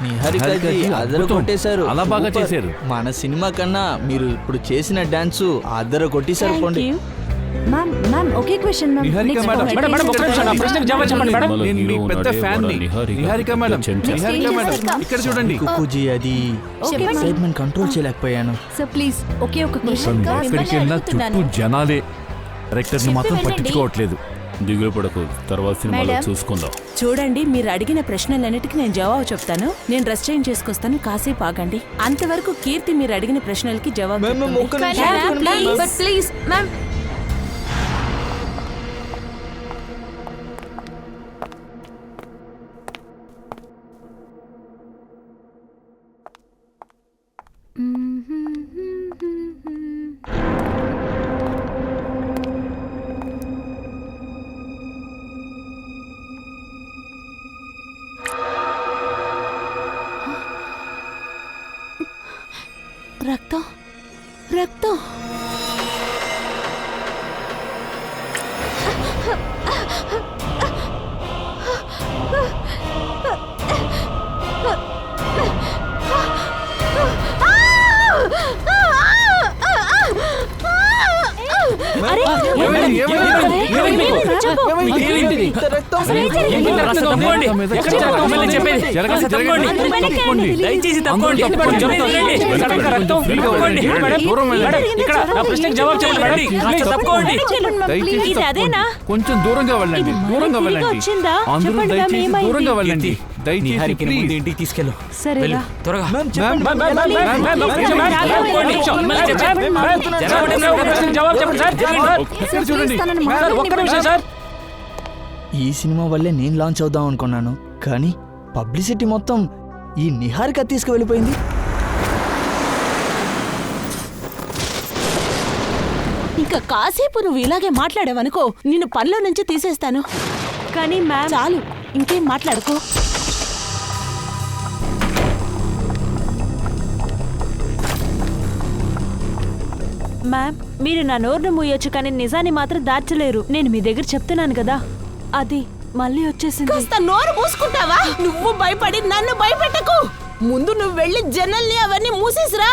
నిహారికజీ అదర కొట్టేశారు. అలా బాగా చేశారు. మన సినిమా కన్నా మీరు ఇప్పుడు చేసిన డాన్స్ అదర కొట్టేశారు. పోండి. Ma'am ma'am okay question ma'am. Niharika madam madam madam ఒక్క నిమిషం నా ప్రశ్నకు జవాబు చెప్పండి మేడం. నేను మీ పెద్ద ఫ్యాన్ ని. నిహారిక మేడం ఇక్కడ చూడండి. కుకుజీ అది ఎక్సైట్మెంట్ కంట్రోల్ చేయలేకపోయాను. సార్ ప్లీజ్ ఒకే ఒక క్వశ్చన్. ఎక్కడికి వెళ్ళినా చుట్టూ జనాలే. డైరెక్టర్ ని మాత్రం పట్టించుకోవట్లేదు. దిగులు పడకు, తర్వాత సినిమాలో చూసుకుందాం. చూడండి, మీరు అడిగిన ప్రశ్నలన్నిటికీ నేను జవాబు చెప్తాను. నేను డ్రెస్ చేంజ్ చేసుకొస్తాను, కాసేపు ఆగండి. అంతవరకు కీర్తి మీరు అడిగిన ప్రశ్నలకి జవాబు ప్లీజ్ మ్యామ్. రక్తం రక్తం దయచేసి తప్పండి. కొంచెం దూరంగా వెళ్ళండి. దూరంగా వెళ్ళండి. అందరూ దయచేసి దూరంగా వెళ్ళండి. దయచేసి ఇంటికి తీసుకెళ్ళు. సరేనా త్వరగా ఈ సినిమా వల్లే నేను లాంచ్ అవుదాం అనుకున్నాను, కానీ పబ్లిసిటీ మొత్తం ఈ నిహారిక తీసుకువెళ్ళిపోయింది. ఇంకా కాసేపు నువ్వు ఇలాగే మాట్లాడావనుకో, నిన్ను పనిలో నుంచి తీసేస్తాను. కానీ మ్యామ్ చాలు, ఇంకేం మాట్లాడుకో. మ్యామ్ మీరు నా నోరును మూయొచ్చు, కానీ నిజాన్ని మాత్రం దాచలేరు. నేను మీ దగ్గర చెప్తున్నాను కదా, అది మళ్ళీ వచ్చేసింది. కాస్త నోరు మూసుకుంటావా? నువ్వు భయపడి నన్ను భయపెట్టకు. ముందు నువ్వు వెళ్ళి జన్నల్ని అవన్నీ మూసేసిరా.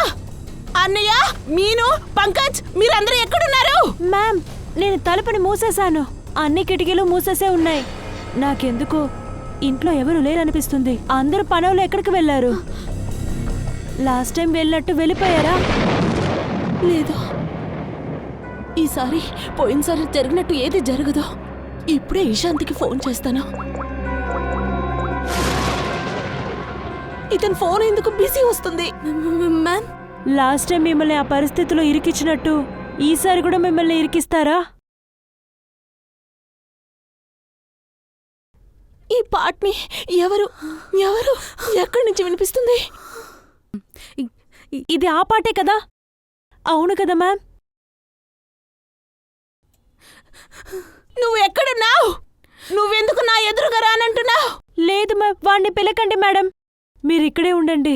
అన్నయ్య, మీను, పంకజ్ మీరందరూ ఎక్కడున్నారు? మ్యామ్ నేను తలుపుని మూసేశాను. అన్ని కిటికీలు మూసేసే ఉన్నాయి. నాకెందుకో ఇంట్లో ఎవరు లేరనిపిస్తుంది. అందరూ పనులు ఎక్కడికి వెళ్ళారు? లాస్ట్ టైం వెళ్ళినట్టు వెళ్ళిపోయారా? లేదు, ఈసారి పోయినసారి జరిగినట్టు ఏది జరగదు. ఇప్పుడే ఇషాంతికి ఫోన్ చేస్తాను. ఇతను ఫోన్ ఎందుకు బిజీ వస్తుంది? మ్యామ్, లాస్ట్ టైం మిమ్మల్ని ఆ పరిస్థితిలో ఇరికించినట్టు ఈసారి కూడా మిమ్మల్ని ఇరికిస్తారా? ఈ పాటని ఎవరు ఎవరు ఎక్కడి నుంచి వినిపిస్తుంది? ఇది ఆ పాటే కదా? అవును కదా మ్యామ్. నువ్వు ఎక్కడున్నావు? నువ్వెందుకు నా ఎదురుగా రానంటున్నావు? లేదు మ్యామ్, వాడిని పిలకండి మేడం. మీరు ఇక్కడే ఉండండి.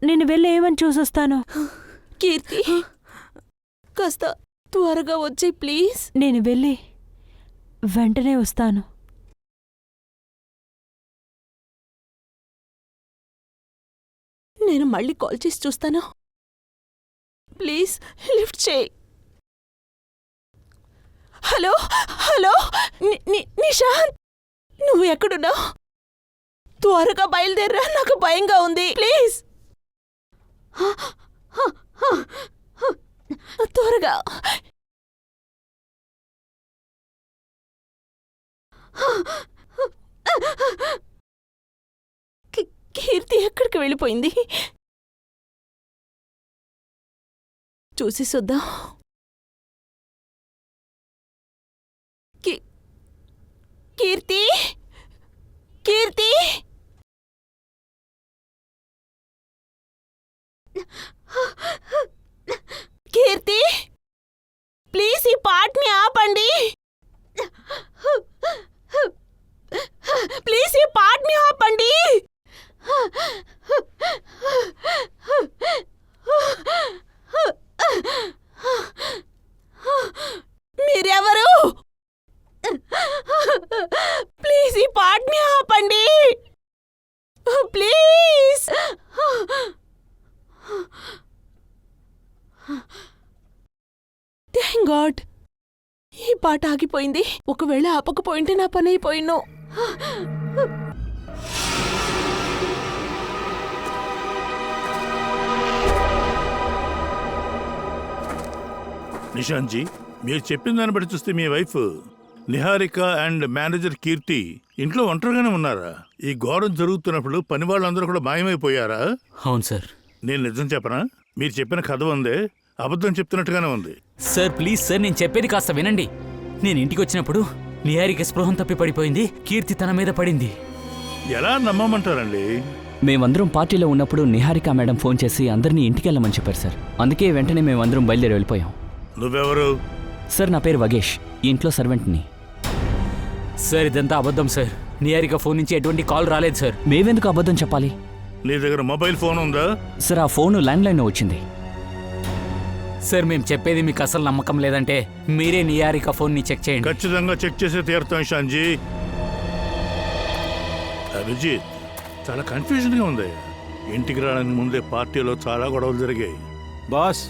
నేను వెళ్ళి ఏమని చూసొస్తాను. కీర్తి, కాస్త త్వరగా వచ్చి ప్లీజ్. నేను వెళ్ళి వెంటనే వస్తాను. నేను మళ్ళీ కాల్ చేసి చూస్తాను. ప్లీజ్ లిఫ్ట్ చేయి. హలో హలో, నిశాంత్, నువ్వు ఎక్కడున్నావు? త్వరగా బయలుదేరరా, నాకు భయంగా ఉంది. ప్లీజ్ త్వరగా. కీర్తి ఎక్కడికి వెళ్ళిపోయింది? చూసి చూద్దాం. కీర్తి, కీర్తి, కీర్తి, ప్లీజ్ ఈ పాటని ఆపండి. ప్లీజ్ ఈ పాటని ఆపండి. మీరెవరు? ప్లీజ్ ఈ పాటని ఆపండి. ప్లీజ్. గాడ్, ఈ పాట ఆగిపోయింది. ఒకవేళ ఆపకపోయింటే నా పని అయిపోయిను. నిశాంత్జీ, మీరు చెప్పిన దాన్ని బట్టి చూస్తే మీ వైఫ్ నిహారిక అండ్ మేనేజర్ కీర్తి ఇంట్లో ఒంటరిగానే ఉన్నారా? ఈ ఘోరం జరుగుతున్నప్పుడు పని వాళ్ళందరూ కూడా మాయమైపోయారా? అవును సార్. నేను నిజం చెప్పనా? మీరు చెప్పిన కథ ఉందే అబద్ధం చెప్తున్నట్టుగానే ఉంది. సార్ ప్లీజ్ సార్, నేను చెప్పేది కాస్త వినండి. నేను ఇంటికి వచ్చినప్పుడు నిహారిక స్పృహం తప్పి పడిపోయింది. కీర్తి తన మీద పడింది. ఎలా నమ్మమంటారండి? మేమందరం పార్టీలో ఉన్నప్పుడు నిహారిక మేడం ఫోన్ చేసి అందరినీ ఇంటికి వెళ్ళమని చెప్పారు సార్. అందుకే వెంటనే మేమందరం బయలుదేరి వెళ్ళిపోయాం. నువ్వెవరు? సార్ నా పేరు వగేష్, ఈ ఇంట్లో సర్వెంట్ని. సార్ ఇదంతా అబద్ధం సార్. నిహారిక ఫోన్ నుంచి ఎటువంటి కాల్ రాలేదు సార్. మేవెందుకు అబద్ధం చెప్పాలి? నీ దగ్గర మొబైల్ ఫోన్ ఉందా? సార్ ఆ ఫోన్ ల్యాండ్లైన్లో వచ్చింది. సార్ మేము చెప్పేది మీకు అసలు నమ్మకం లేదంటే మీరే నిహారిక ఫోన్ని చెక్ చేయండి. ఖచ్చితంగా చెక్ చేసే తీరుతాం శాంజీ. అభిజిత్, చాలా కన్ఫ్యూజన్గా ఉంది. ఇంటికి రావడానికి ముందే పార్టీలో చాలా గొడవలు జరిగాయి. బాస్,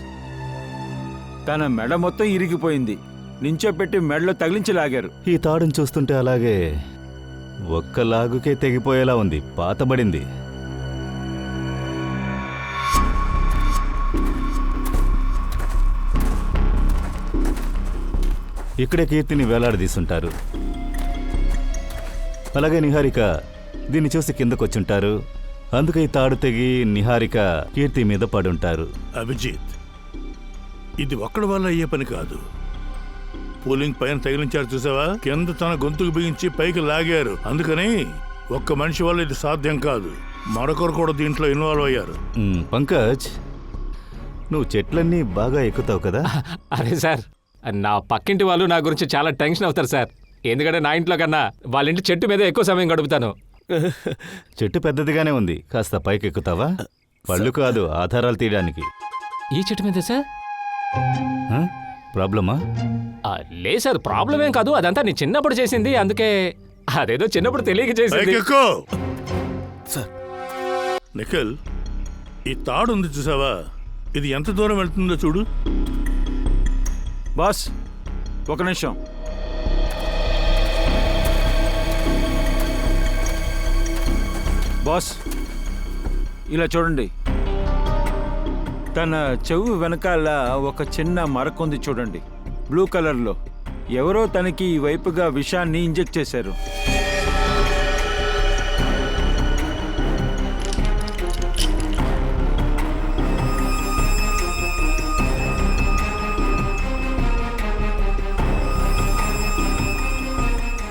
తన మెడ మొత్తం ఇరిగిపోయింది. నించోపెట్టి మెడలో తగిలించి లాగారు. ఈ తాడును చూస్తుంటే అలాగే ఒక్క లాగుకే తెగిపోయేలా ఉంది, పాతబడింది. ఇక్కడే కీర్తిని వేలాడదీసుంటారు. అలాగే నిహారిక దీన్ని చూసి కిందకొచ్చుంటారు. అందుకే ఈ తాడు తెగి నిహారిక కీర్తి మీద పడుంటారు. అభిజిత్, ఇది ఒక్కడి వల్ల అయ్యే పని కాదు. పోలింగ్ పైన తగిలించారు చూసావా? కింద తన గొంతుకు బిగించి పైకి లాగారు. అందుకని ఒక్క మనిషి వల్ల ఇది సాధ్యం కాదు. మరొకరు కూడా దీంట్లో ఇన్వాల్వ్ అయ్యారు. పంకజ్, నువ్వు చెట్లన్నీ బాగా ఎక్కుతావు కదా? అరే సార్, నా పక్కింటి వాళ్ళు నా గురించి చాలా టెన్షన్ అవుతారు సార్. ఎందుకంటే నా ఇంట్లో కన్నా వాళ్ళ ఇంటి చెట్టు మీద ఎక్కువ సమయం గడుపుతాను. చెట్టు పెద్దదిగానే ఉంది, కాస్త పైకెక్కుతావా? పళ్ళు కాదు, ఆధారాలు తీయడానికి. ఈ చెట్టు మీద సార్ ప్రాబ్లమా? లేదు సార్, ప్రాబ్లం ఏం కాదు. అదంతా నీ చిన్నప్పుడు చేసింది, అందుకే అదేదో చిన్నప్పుడు తెలియక చేసింది. నిఖిల్, ఈ తాడు ఉంది చూసావా? ఇది ఎంత దూరం వెళ్తుందో చూడు. బాస్, ఒక నిమిషం. బాస్, ఇలా చూడండి. తన చెవు వెనకాల ఒక చిన్న మరకుంది చూడండి, బ్లూ కలర్లో. ఎవరో తనకి ఈ వైపుగా విషాన్ని ఇంజెక్ట్ చేశారు.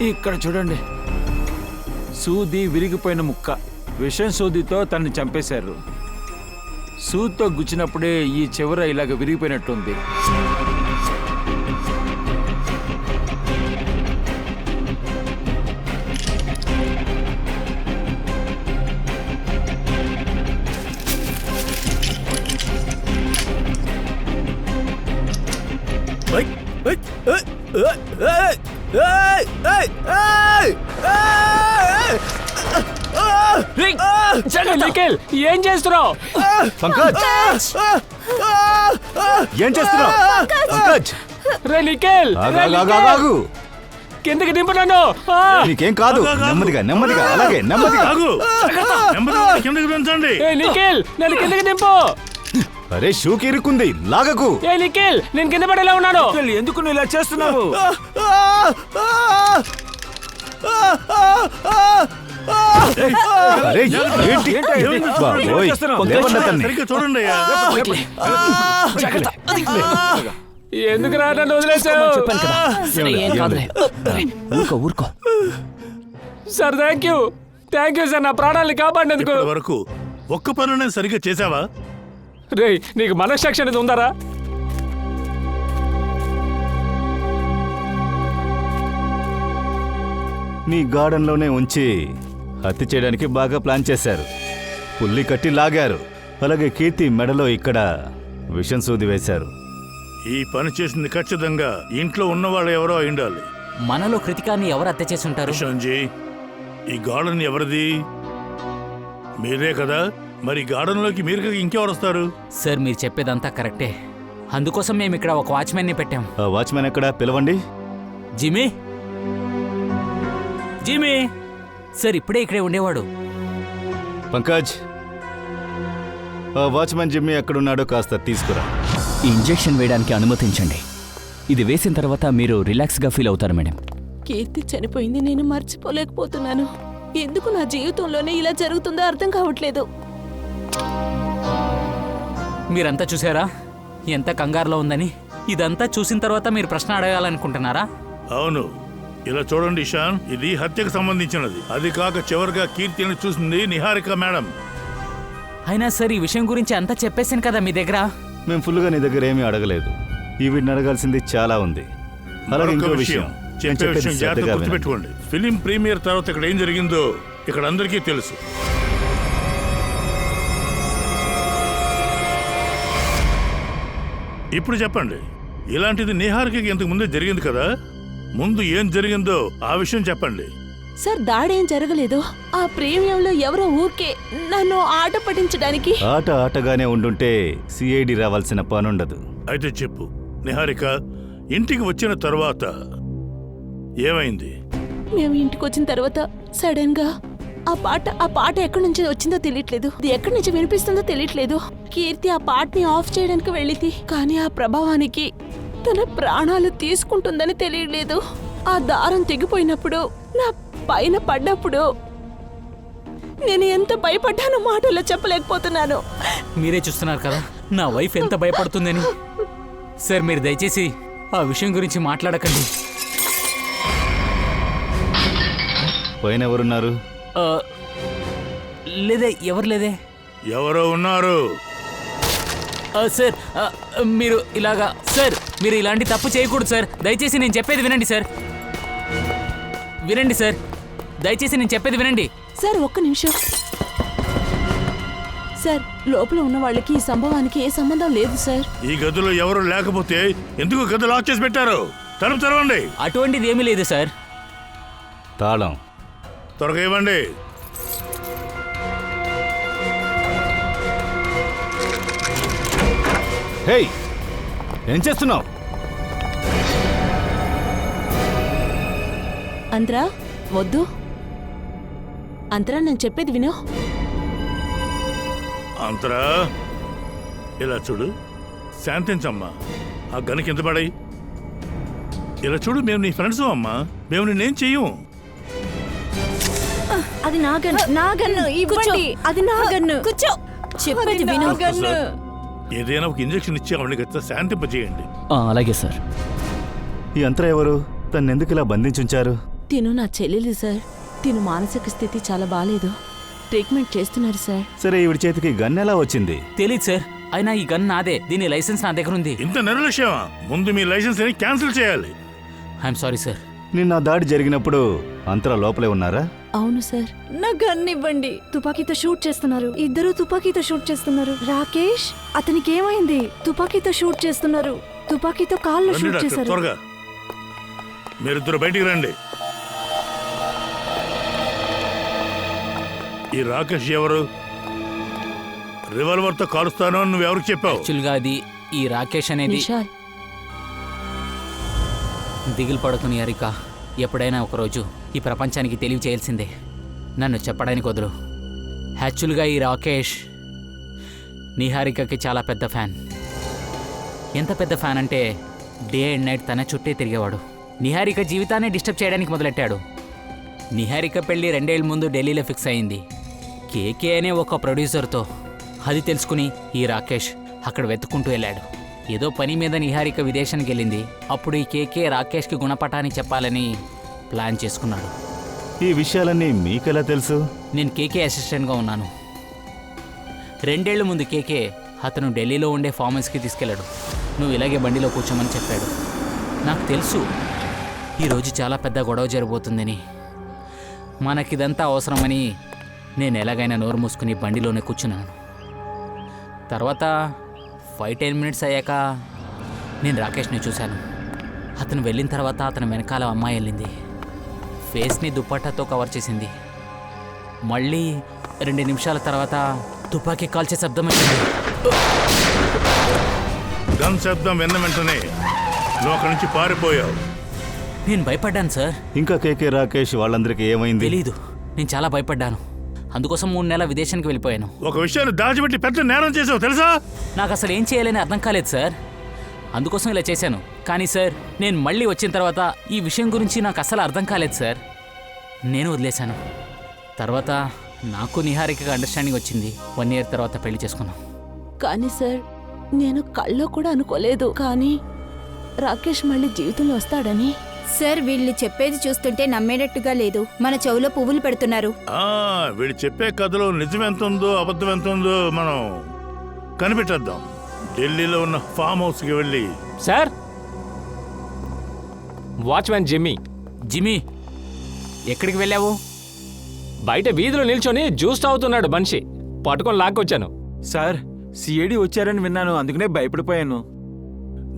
ఇక్కడ చూడండి, సూది విరిగిపోయిన ముక్క. విషం సూదితో తన్ని చంపేశారు. సూదితో గుచ్చినప్పుడే ఈ చివర ఇలాగ విరిగిపోయినట్టుంది. నిఖిల్, ఏం చేస్తున్నావు? పంకజ్, ఏం చేస్తున్నావు? పంకజ్, రే నిఖిల్, ఆగు. కిందకి దింపు నన్ను. నీకేం కాదు, నెమ్మదిగా నెమ్మదిగా, అలాగే నెమ్మదిగా. కిందకి దించండి. ఏ నిఖిల్, నన్ను కిందకి దింపు. అరే, షూకి ఇరుక్కుంది, లాగకు. ఏ నిఖిల్, నేను కింద పడేలా ఉన్నాను. ఎందుకు నువ్వు ఇలా చేస్తున్నావు? అరే, ఏంటి? బాబోయ్, లేవన్నా తన్ని. సరిగ్గా చూడండి. ఎందుకు రా నన్ను వదిలేసావు? చెప్పాను కదా. సరే, ఏం కాదులే. ఊరుకో. సార్ థ్యాంక్ యూ సార్, నా ప్రాణాలను కాపాడినందుకు. ఇప్పటి వరకు ఒక్క పనునే సరిగ్గా చేసావా? రే, నీకు మనస్సాక్షి అనేది ఉందారా? నీ గార్డెన్లోనే ఉంచి హత్య చేయడానికి బాగా ప్లాన్ చేశారు. పుల్లి కట్టి లాగారు. అలాగే కీర్తి మెడలో ఇక్కడ విషం సూది వేశారు. ఈ పని చేసింది ఖచ్చితంగా ఇంట్లో ఉన్నవాళ్ళు ఎవరో అయి ఉండాలి. మనలో కృతికాన్ని ఎవరు హత్య చేసి ఉంటారు? నిశాంత్జీ, ఈ గార్డెన్ ఎవరిది? మీరే కదా. మరి గార్డెన్లోకి మీరు ఇంకెవరు వస్తారు? సార్ మీరు చెప్పేదంతా కరెక్టే, అందుకోసం మేము ఇక్కడ ఒక వాచ్మెన్ని పెట్టాం. ఆ వాచ్మెన్ ఎక్కడ? పిలవండి. జిమీ, జిమీ సార్ ఇప్పుడే ఇక్కడే ఉండేవాడు. పంకజ్, ఆ వాచ్మెన్ జిమ్మీ ఎక్కడున్నాడో కాస్త తీసుకురా. ఈ ఇంజెక్షన్ వేయడానికి అనుమతించండి. ఇది వేసిన తర్వాత మీరు రిలాక్స్గా ఫీల్ అవుతారు మేడం. కీర్తి చనిపోయింది, నేను మర్చిపోలేకపోతున్నాను. ఎందుకు నా జీవితంలోనే ఇలా జరుగుతుందో అర్థం కావట్లేదు. మీరంతా చూసారా ఎంత కంగారులో ఉందని? ఇదంతా చూసిన తర్వాత మీరు ప్రశ్న అడగాలనుకుంటున్నారా? అవును, ఇలా చూడండి ఇషాన్, ఇది హత్యకు సంబంధించినది. అది కాక చివరిగా కీర్తిని చూసింది నిహారిక మేడం. అయినా సార్ ఈ విషయం గురించి అంతా చెప్పేశాను కదా మీ దగ్గర. మేము ఫుల్గా నీ దగ్గర ఏమీ అడగలేదు. వీడిని అడగాల్సింది చాలా ఉంది. అలాగే ఇంకో విషయం, నేను చెప్పేది శ్రద్ధగా వినండి. గుర్తుపెట్టుకోండి, ఫిలిం ప్రీమియర్ తర్వాత ఇక్కడ ఏం జరిగిందో ఇక్కడ అందరికీ తెలుసు. ఇప్పుడు చెప్పండి, ఇలాంటిది నిహారికకి ఇంతకు ముందే జరిగింది కదా, ముందు ఏం జరిగిందో ఆ విషయం చెప్పండి. సార్ దాడేం జరగలేదు. ఆ ప్రీమియంలో ఎవరో ఊరికే నన్ను ఆట పట్టించడానికి. ఆటగానే ఉండుంటే సిఐడి రావాల్సిన పనుండదు. అయితే చెప్పు నిహారిక, ఇంటికి వచ్చిన తర్వాత ఏమైంది? మేము ఇంటికి వచ్చిన తర్వాత సడన్ గా ఆ పాట ఎక్కడి నుంచి వచ్చిందో తెలియట్లేదు, అది ఎక్కడి నుంచి వినిపిస్తుందో తెలియట్లేదు. కీర్తి ఆ పాటని ఆఫ్ చేయడానికి వెళ్ళింది, కానీ ఆ ప్రభావానికి తన ప్రాణాలు తీసుకుంటుందని తెలియలేదు. ఆ దారం తెగిపోయినప్పుడు, నా పైన పడ్డప్పుడు నేను ఎంత భయపడ్డానో మాటల్లో చెప్పలేకపోతున్నాను. మీరే చూస్తున్నారు కదా నా వైఫ్ ఎంత భయపడుతుందని. సార్ మీరు దయచేసి ఆ విషయం గురించి మాట్లాడకండి. పైన ఎవరున్నారు? లేదే, ఎవరు లేదే. ఎవరో ఉన్నారు. సార్ మీరు ఇలాగా, సార్ మీరు ఇలాంటి తప్పు చేయకూడదు సార్. దయచేసి నేను చెప్పేది వినండి సార్. వినండి సార్, దయచేసి నేను చెప్పేది వినండి. సార్ ఒక్క నిమిషం. సార్ లోపల ఉన్న వాళ్ళకి ఈ సంభవానికి ఏ సంబంధం లేదు సార్. ఈ గదిలో ఎవరు లేకపోతే ఎందుకు గది లాక్ చేసి పెట్టారు? తలుపు తెరవండి. అటువంటిది ఏమీ లేదు సార్. తాళం త్వరగా ఇవ్వండి. హే, ఏం చేస్తున్నావు? అంతరా వద్దు. అంతరా నేను చెప్పేది విను. అంతరా ఇలా చూడు, శాంతించమ్మా. ఆ గని కింద పడాయి. ఇలా చూడు, మేము నీ ఫ్రెండ్స్ అమ్మా, మేము నేనేం చెయ్యం. అది నా గన్ను, నా గన్ను ఇవ్వండి. అది నా గన్ను. కూర్చో, చెప్పేది విను. ఏదైనా ఒక ఇంజెక్షన్ ఇచ్చి ఆవిడని గట్ట శాంతింపజేయండి. అలాగే సార్. ఈ అంతరా ఎవరు? తను ఎందుకు ఇలా బంధించుంచారు? తిను నా చెల్లెలు సార్. తిను మానసిక స్థితి చాలా బాలేదు. ట్రీట్మెంట్ చేస్తున్నారు సార్. సరే, ఈవిడి చేతికి గన్ ఎలా వచ్చింది? తెలీదు సార్. అయినా ఈ గన్ నాదే, దీని లైసెన్స్ నా దగ్గర ఉంది. ఇంత నిర్లక్ష్యమా? ముందు మీ లైసెన్స్ ని క్యాన్సిల్ చేయాలి. I'm sorry sir. నిన్న దాడి జరిగినప్పుడు అంతరా లోపలే ఉన్నారా? అవును సార్. నా గన్ ఇవ్వండి. తుపాకీతో షూట్ చేస్తున్నారు. ఇద్దరు తుపాకీతో షూట్ చేస్తున్నారు. రాకేష్, అతనికి ఏమైంది? తుపాకీతో షూట్ చేస్తున్నారు. తుపాకీతో కాళ్ళు రండి షూట్ డాక్టర్, చేశారు. త్వరగా మీరిద్దరు బయటికి రండి. ఈ రాకేష్ ఎవరు? రివాల్వర్తో కాలుస్తాను అని నువ్వెవరికి చెప్పావు? యాక్చువల్గా అది ఈ రాకేష్ అనేది. నిషాల్, దిగులు పడుకుని హరిక, ఎప్పుడైనా ఒకరోజు ఈ ప్రపంచానికి తెలియచేయాల్సిందే. నన్ను చెప్పడానికి వదులు. యాక్చువల్గా ఈ రాకేష్ నిహారికకి చాలా పెద్ద ఫ్యాన్. ఎంత పెద్ద ఫ్యాన్ అంటే డే అండ్ నైట్ తన చుట్టే తిరిగేవాడు. నిహారిక జీవితాన్ని డిస్టర్బ్ చేయడానికి మొదలెట్టాడు. నిహారిక పెళ్లి 2 ఏళ్ల ముందు ఢిల్లీలో ఫిక్స్ అయింది, కేకే అనే ఒక ప్రొడ్యూసర్తో. అది తెలుసుకుని ఈ రాకేష్ అక్కడ వెతుక్కుంటూ వెళ్ళాడు. ఏదో పని మీద నిహారిక విదేశానికి వెళ్ళింది. అప్పుడు ఈ కేకే రాకేష్కి గుణపటాన్ని చెప్పాలని ప్లాన్ చేసుకున్నాడు. ఈ విషయాలన్నీ మీకెలా తెలుసు? నేను కేకే అసిస్టెంట్గా ఉన్నాను. 2 ఏళ్ల ముందు కేకే అతను ఢిల్లీలో ఉండే ఫామ్ హౌస్కి తీసుకెళ్ళాడు. నువ్వు ఇలాగే బండిలో కూర్చోమని చెప్పాడు. నాకు తెలుసు ఈరోజు చాలా పెద్ద గొడవ జరగబోతుందని. మనకిదంతా అవసరమని నేను ఎలాగైనా నోరు మూసుకుని బండిలోనే కూర్చున్నాను. తర్వాత 5-10 మినిట్స్ అయ్యాక నేను రాకేష్ని చూశాను. అతను వెళ్ళిన తర్వాత అతని వెనకాల అమ్మాయి వెళ్ళింది. ఫేస్ని దుప్పట్టాతో కవర్ చేసింది. మళ్ళీ 2 నిమిషాల తర్వాత తుపాకీ కాల్చే శబ్దం వచ్చింది. గన్ శబ్దం విన్న వెంటనే నువ్వు అక్కడి నుంచి పారిపోయావు. నేను భయపడ్డాను సార్. ఇంకా కేకే రాకేష్ వాళ్ళందరికీ ఏమైంది? తెలీదు. నేను చాలా భయపడ్డాను. అందుకోసం 3 నెలల విదేశానికి వెళ్ళిపోయాను. ఒక విషయాన్ని దాచిపెట్టి పెద్ద నేరం చేసావు తెలుసా? నాకు అసలు ఏం చేయాలని అర్థం కాలేదు సార్. అందుకోసం ఇలా చేశాను. కానీ సార్, నేను మళ్ళీ వచ్చిన తర్వాత ఈ విషయం గురించి నాకు అసలు అర్థం కాలేదు సార్. నేను వదిలేశాను. తర్వాత నాకు నిహారికగా అండర్స్టాండింగ్ వచ్చింది. 1 ఇయర్ తర్వాత పెళ్లి చేసుకున్నాం. కానీ సార్, నేను కల్లో కూడా అనుకోలేదు కానీ రాకేష్ మళ్ళీ జీవితంలో వస్తాడని. సార్, వీళ్ళు చెప్పేది చూస్తుంటే నమ్మేటట్టుగా లేదు. మన చెవులో పువ్వులు పెడుతున్నారు. వీడు చెప్పే కథలో నిజం ఎంత ఉందో అబద్ధం ఎంత ఉందో మనం కనిపెట్టేద్దాం. ఢిల్లీలో ఉన్న ఫామ్ హౌస్ కి వెళ్ళి. Sir, watchman Jimmy. జిమ్మీ, ఎక్కడికి వెళ్ళావు? బయట వీధిలో నిల్చొని జ్యూస్ తాగుతున్నాడు మనిషి. పట్టుకొని లాక్కొచ్చాను. సార్, సిఐడి వచ్చారని విన్నాను, అందుకనే భయపడిపోయాను.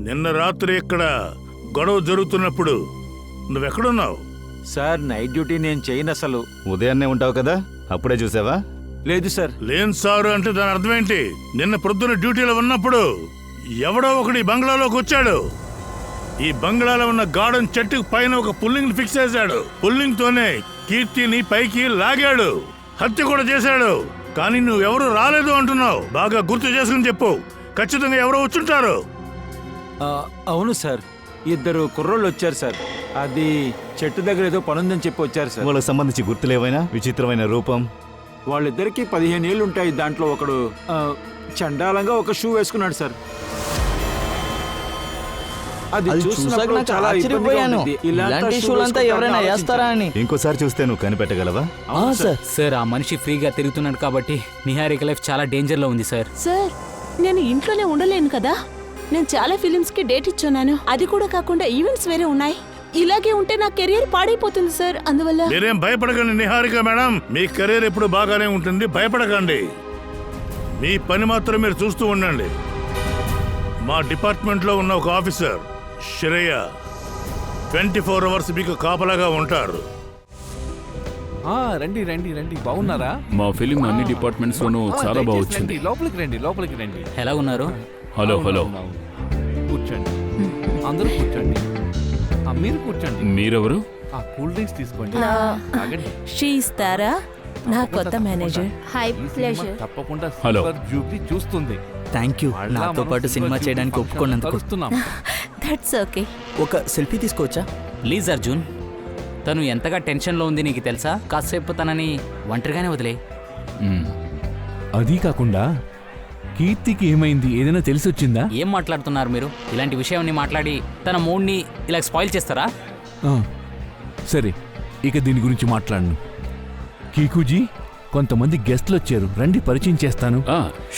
నిన్న రాత్రి ఇక్కడ గొడవ జరుగుతున్నప్పుడు నువ్వెక్కడున్నావు? సార్, నైట్ డ్యూటీ నేను చేయను అసలు. ఉదయాన్నే ఉంటావు కదా, అప్పుడే చూసావా? లేదు సార్. లేని సారు అంటే దాని అర్థం ఏంటి? నిన్న ప్రొద్దున డ్యూటీలో ఉన్నప్పుడు ఎవడో ఒకడు ఈ బంగ్లాలోకి వచ్చాడు. ఈ బంగ్లాలో ఉన్న గార్డెన్ చెట్టుకు పైన ఒక పుల్లింగ్ ఫిక్స్ చేశాడు. పుల్లింగ్ తోనే కీర్తిని పైకి లాగాడు, హత్య కూడా చేశాడు. కానీ నువ్వెవరు రాలేదు అంటున్నావు. బాగా గుర్తు చేసుకుని చెప్పు, ఖచ్చితంగా ఎవరో వచ్చుంటారు. అవును సార్, 2 కుర్రోళ్ళు వచ్చారు సార్. అది చెట్టు దగ్గర ఏదో పనుందని చెప్పి వచ్చారు సార్. వాళ్ళకి సంబంధించి గుర్తులేవైనా? విచిత్రమైన రూపం. వాళ్ళిద్దరికి 15 ఏళ్ళు ఉంటాయి. దాంట్లో ఒకడు చండాలంగా ఒక షూ వేసుకున్నాడు సార్. అది చూసాక నాకు ఆశ్చర్యపోయాను. ఇలాంటి షూలంతా ఎవరైనా వేస్తారా అని. ఇంకోసారి చూస్తే నువ్వు కనిపెట్టగలవా? సార్, ఆ మనిషి ఫ్రీగా తిరుగుతున్నాడు కాబట్టి నిహారిక లైఫ్ చాలా డేంజర్ లో ఉంది సార్. సార్, నేను ఇంట్లోనే ఉండలేను కదా. నేను చాలా ఫిలిమ్స్ కి డేట్ ఇచ్చున్నాను. అది కూడా కాకుండా ఈవెంట్స్ వేరే ఉన్నాయి. ఇలాగే ఉంటే నా కెరీర్ పాడైపోతుంది సార్. అందువల్ల మీరేం భయపడకండి నిహారిక మేడం, మీ కెరీర్ ఎప్పుడు బాగానే ఉంటుంది. భయపడకండి. మీ పని మాత్రం మీరు చూస్తూ ఉండండి. మా డిపార్ట్మెంట్ లో ఉన్న ఒక ఆఫీసర్ శ్రేయ 24 అవర్స్ మీకు కాపలాగా ఉంటారు. రండి రండి రండి, బాగున్నారా? మా ఫిలిం అన్ని డిపార్ట్మెంట్స్ లోనూ చాలా బాగా వచ్చింది. లోపలికి రండి, లోపలికి రండి. ఎలా ఉన్నారు? హలో హలో, కూర్చోండి, అందరూ కూర్చోండి. మీరు కూర్చోండి. మీరెవరు? కూల్ డ్రింక్స్ తీసుకోండి. ఇస్తారా? నా కొత్త మేనేజర్. Hi pleasure. తప్పకుండా హలో. జూబ్లీ చూస్తుంది. థ్యాంక్ యూ, నాతో పాటు సినిమా చేయడానికి ఒప్పుకున్నందుకు. That's okay. ఒక సెల్ఫీ తీసుకోవచ్చా? ప్లీజ్ అర్జున్, తను ఎంతగా టెన్షన్లో ఉంది నీకు తెలుసా? కాసేపు తనని ఒంటరిగానే వదిలే. అది కాకుండా కీర్తికి ఏమైంది? ఏదైనా తెలిసి వచ్చిందా? ఏం మాట్లాడుతున్నారు మీరు? ఇలాంటి విషయాన్ని మాట్లాడి తన మూడ్ని ఇలా స్పాయిల్ చేస్తారా? సరే, ఇక దీని గురించి మాట్లాడను. కీకుజీ, కొంతమంది గెస్ట్లు వచ్చారు, రండి పరిచయం చేస్తాను.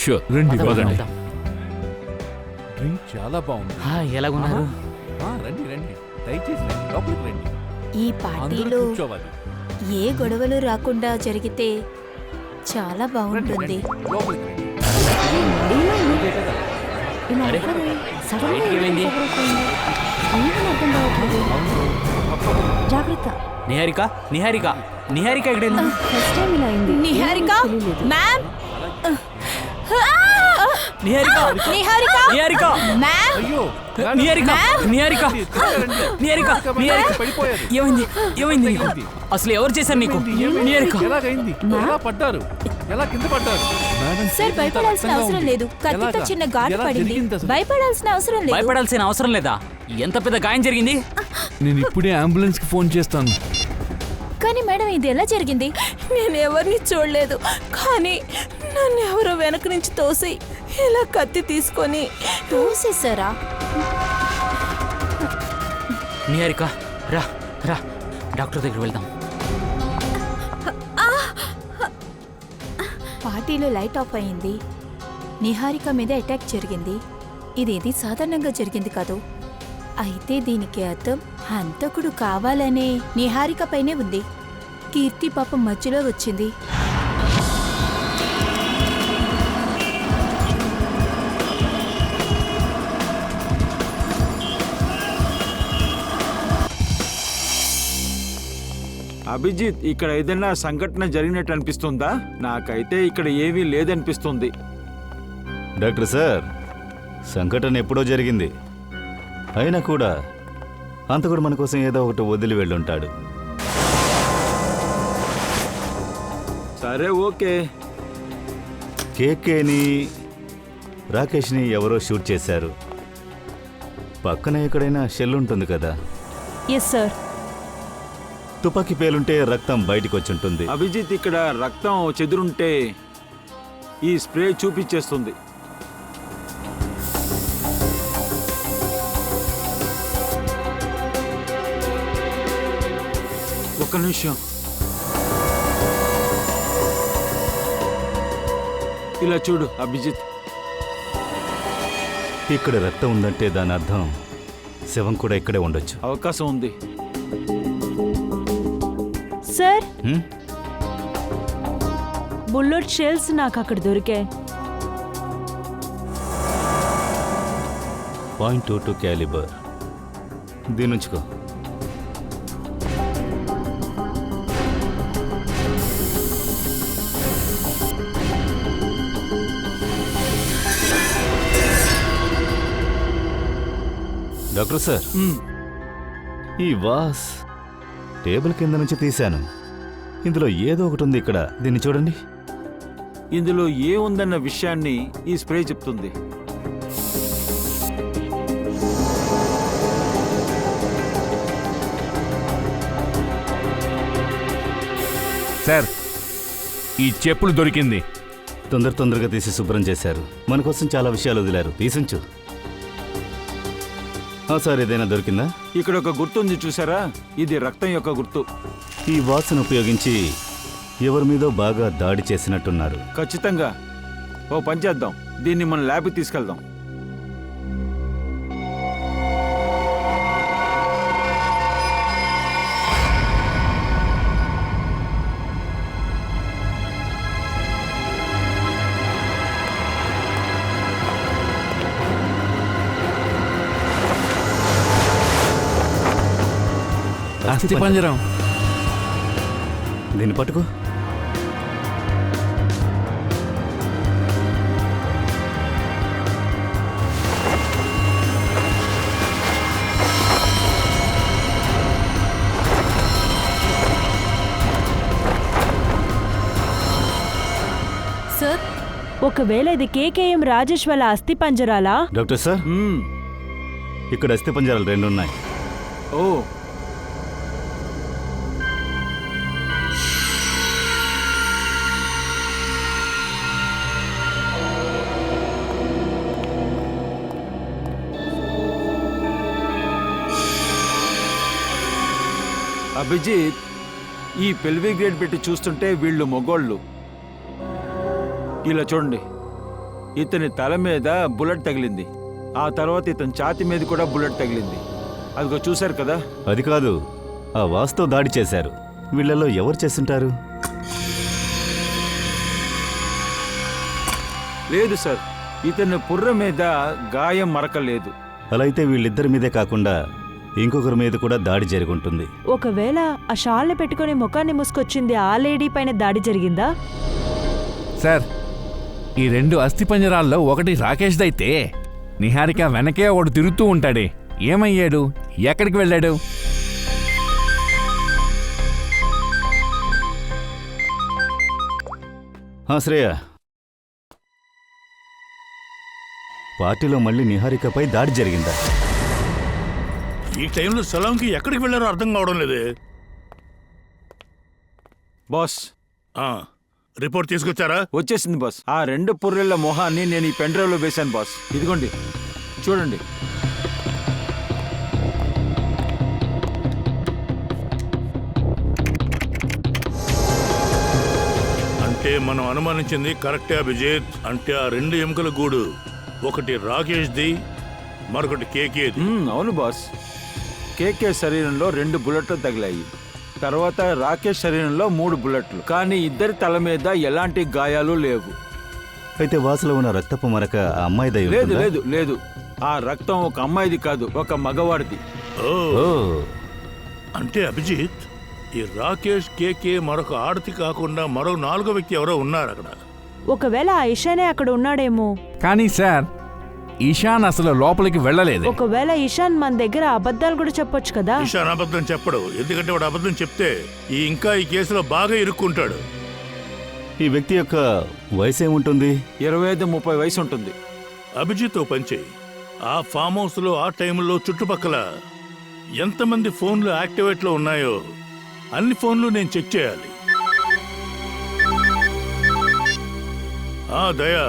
షూర్, రండి. పదండి. చాలా బాగుంది. ఎలాగున్నారు? రండి రండి, దయచేసి రండి, లోపలికి రండి. ఈ పార్టీలో ఏ గొడవలు రాకుండా జరిగితే చాలా బాగుంటుంది. లోపలికి రండి. ఏమైంది? జాగ్రత్త. నిహారిక, నిహారిక, నిహారిక ఎక్కడైంది? నిహారిక మ్యామ్, నిహారిక, నిహారిక నిహారిక, మ్యామ్, నిహారిక, నిహారిక, నిహారిక, నిహారిక, ఏమైంది? ఏమైంది నీకు? అసలు ఎవరు చేశారు నీకు? నిహారిక, ఎలాగైంది? ఎలా పడ్డారు? ఎలా కింద పడ్డారు? సార్, భయపడాల్సిన అవసరం లేదు. కత్తితో చిన్న ఘాటు పడింది. భయపడాల్సిన అవసరం లేదు. భయపడాల్సిన అవసరం లేదా? ఎంత పెద్ద గాయం జరిగింది? నేను ఇప్పుడే అంబులెన్స్ కి ఫోన్ చేస్తాను. కానీ మేడం, ఇది ఎలా జరిగింది? నేను ఎవరిని చూడలేదు, కానీ నన్ను ఎవరో వెనక నుంచి తోసి ఇలా కత్తి తీసుకొని తోసేసారా? నిహారిక, రా రా, డాక్టర్ దగ్గర వెళ్దాం. పార్టీలో లైట్ ఆఫ్ అయింది. నిహారిక మీద అటాక్ జరిగింది. ఇదేది సాధారణంగా జరిగింది కాదు. అయితే దీనికి అర్థం హంతకుడు కావాలనే నిహారిక పైనే ఉంది. కీర్తి పాపం మధ్యలో వచ్చింది. అభిజిత్, ఇక్కడ ఏదైనా సంఘటన జరిగినట్టు అనిపిస్తుందా? నాకైతే ఇక్కడ ఏమీ లేదనిపిస్తుంది. డాక్టర్ సార్, సంఘటన ఎప్పుడో జరిగింది. అయినా కూడా అంతకుడు మన కోసం ఏదో ఒకటి వదిలి వెళ్ళుంటాడు. సరే ఓకే. కేకేని రాకేష్ని ఎవరో షూట్ చేశారు. పక్కన ఎక్కడైనా షెల్ ఉంటుంది కదా. Yes sir. తుపాకీ పేలుంటే రక్తం బయటికి వచ్చుంటుంది. అభిజిత్, ఇక్కడ రక్తం చెదురుంటే ఈ స్ప్రే చూపించేస్తుంది. ఒక్క నిమిషం. ఇలా చూడు అభిజిత్. ఇక్కడ రక్తం ఉందంటే దాని అర్థం శవం కూడా ఇక్కడే ఉండొచ్చు. అవకాశం ఉంది. సార్, బుల్లెట్ షెల్స్ నాకు అక్కడ దొరికాయి. .22 క్యాలిబర్. దీని ఉంచుకో. డాక్టర్ సార్, ఈ వాస్ టేబుల్ కింద నుంచి తీశాను. ఇందులో ఏదో ఒకటి ఉంది ఇక్కడ. దీన్ని చూడండి. ఇందులో ఏముందన్న విషయాన్ని ఈ స్ప్రే చెప్తుంది. సార్, ఈ చెప్పులు దొరికింది. తొందరగా తీసి శుభ్రం చేశారు. మన కోసం చాలా విషయాలు వదిలారు. తీసుంచు. సార్, ఏదైనా దొరికిందా? ఇక్కడ ఒక గుర్తు ఉంది, చూసారా? ఇది రక్తం యొక్క గుర్తు. ఈ వాసన ఉపయోగించి ఎవరి మీదో బాగా దాడి చేసినట్టున్నారు. ఖచ్చితంగా. ఓ పని చేద్దాం, దీన్ని మన ల్యాబ్కి తీసుకెళ్దాం. అస్థిపంజరం. దీన్ని పట్టుకో. సార్, ఒకవేళ ఇది కేకేఎం రాజేష్ వాళ్ళ అస్థి పంజరాలా? డాక్టర్ సార్, ఇక్కడ అస్థి పంజరాలు 2 ఉన్నాయి. ఓ, అభిజిత్, ఈ పెల్వి గ్రేడ్ పెట్టి చూస్తుంటే వీళ్ళు మొగోళ్ళు. ఇలా చూడండి, ఇతని తల మీద బుల్లెట్ తగిలింది. ఆ తర్వాత ఇతని ఛాతి మీద కూడా బుల్లెట్ తగిలింది. అదిగో చూశారు కదా. అది కాదు, ఆ వాస్తో దాడి చేశారు. వీళ్ళలో ఎవరు చేస్తుంటారు? లేదు సార్, ఇతని పుర్ర మీద గాయం మరకలేదు. అలా అయితే వీళ్ళిద్దరి మీదే కాకుండా ఇంకొకరి మీద కూడా దాడి జరుగుంటుంది. ఒకవేళ ఆ షాల్ని పెట్టుకుని ముఖాన్ని మూసుకొచ్చింది ఆ లేడీ పైన దాడి జరిగిందా? సార్, ఈ 2 అస్థిపంజరాల్లో ఒకటి రాకేష్దైతే నిహారిక వెనకే ఒకడు తిరుగుతూ ఉంటాడే. ఏమయ్యాడు? ఎక్కడికి వెళ్ళాడు? శ్రేయ, పార్టీలో మళ్ళీ నిహారికపై దాడి జరిగిందా? ఈ టైంలో సలాంకి ఎక్కడికి వెళ్ళారో అర్థం కావడం లేదే. బాస్, రిపోర్ట్ తీసుకొచ్చారా? వచ్చేసింది బాస్. ఆ 2 పుర్రెళ్ల మొహాన్ని నేను ఈ పెన్ డ్రైవ్లో వేశాను బాస్. ఇదిగోండి, చూడండి. అంటే మనం అనుమానించింది కరెక్టే అభిజిత్. అంటే ఆ 2 ఎముకల గూడు, ఒకటి రాకేష్ది, మరొకటి కేకేది. అవును బాస్. కేకే శరీరంలో 2 బుల్లెట్లు తగిలాయి. తర్వాత రాకేష్ శరీరంలో 3 బుల్లెట్లు. కానీ ఇద్దరి తల మీద ఎలాంటి గాయాలు లేవు. అయితే వాసులో ఉన్న రక్తపు మరక ఆ అమ్మాయిదై లేదు ఉంటుందా? లేదు లేదు, ఆ రక్తం ఒక అమ్మాయిది కాదు, ఒక మగవాడిది. అంటే అభిజిత్, ఈ రాకేష్, కేకే, మరొక ఆడతి కాకుండా మరో 4వ వ్యక్తి ఎవరో ఉన్నారు అక్కడ. ఒకవేళ ఆ ఇషానే అక్కడ ఉన్నాడేమో. కానీ సార్, ఇషాన్ అసలు లోపలికి వెళ్ళలేదు. ఒకవేళ ఇషాన్ మన దగ్గర అబద్ధాలు కూడా చెప్పొచ్చు కదా. ఇషాన్ అబద్ధం చెప్పడు, ఎందుకంటే వాడు అబద్ధం చెప్తే ఈ కేసులో బాగా ఇరుక్కుంటాడు. ఈ వ్యక్తి యొక్క వయసు ఏముంటుంది? 25-30 వయసు ఉంటుంది. అభిజిత్ పంచేయి. ఆ ఫామ్ హౌస్ లో ఆ టైంలో చుట్టుపక్కల ఎంతమంది ఫోన్లు యాక్టివేట్ లో ఉన్నాయో అన్ని ఫోన్లు నేను చెక్ చేయాలి. దయా,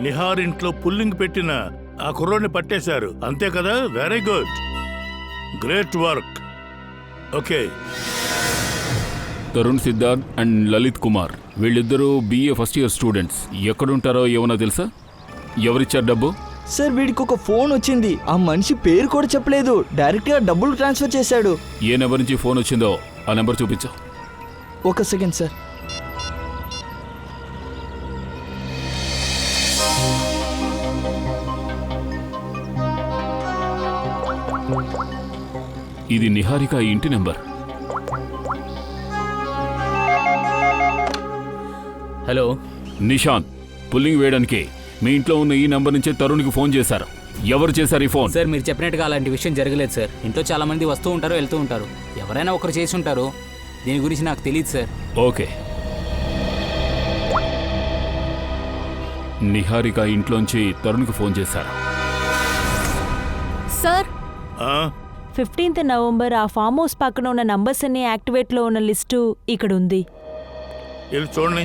నిహార్ ఇంట్లో పుల్లింగ్ పెట్టిన ఆ కుర్రోని పట్టేశారు అంతే కదా? Very good, great work. Okay, Tarun Siddharth and Lalit Kumar వీళ్ళిద్దరూ BA ఫస్ట్ ఇయర్ స్టూడెంట్స్. ఎక్కడుంటారో ఏమన్నా తెలుసా? ఎవరిచ్చారు డబ్బు? సార్ వీడికి ఒక ఫోన్ వచ్చింది, ఆ మనిషి పేరు కూడా చెప్పలేదు, డైరెక్ట్గా డబ్బులు ట్రాన్స్ఫర్ చేశాడు. ఏ నెంబర్ నుంచి ఫోన్ వచ్చిందో ఆ నెంబర్ చూపించు. ఒక సెకండ్ సార్. ఇది నిహారిక ఇంటి నెంబర్. హలో నిషాంత్, పుల్లింగ్ వేయడానికి మీ ఇంట్లో ఉన్న ఈ నెంబర్ నుంచే తరుణ్కి ఫోన్ చేశారు. ఎవరు చేశారు ఈ ఫోన్? సార్, మీరు చెప్పినట్టుగా అలాంటి విషయం జరగలేదు సార్. ఇంట్లో చాలా మంది వస్తూ ఉంటారు, వెళ్తూ ఉంటారు. ఎవరైనా ఒకరు చేసి ఉంటారు. దీని గురించి నాకు తెలియదు సార్. ఓకే, నిహారిక ఇంట్లోంచి తరుణ్కి ఫోన్ చేశారు. సార్, 15th నవంబర్ ఆ ఫామ్ హౌస్ పక్కన ఉన్న నంబర్స్ అన్ని యాక్టివేట్ లో ఉన్న లిస్టు ఇక్కడ ఉంది. ఇది చూడండి.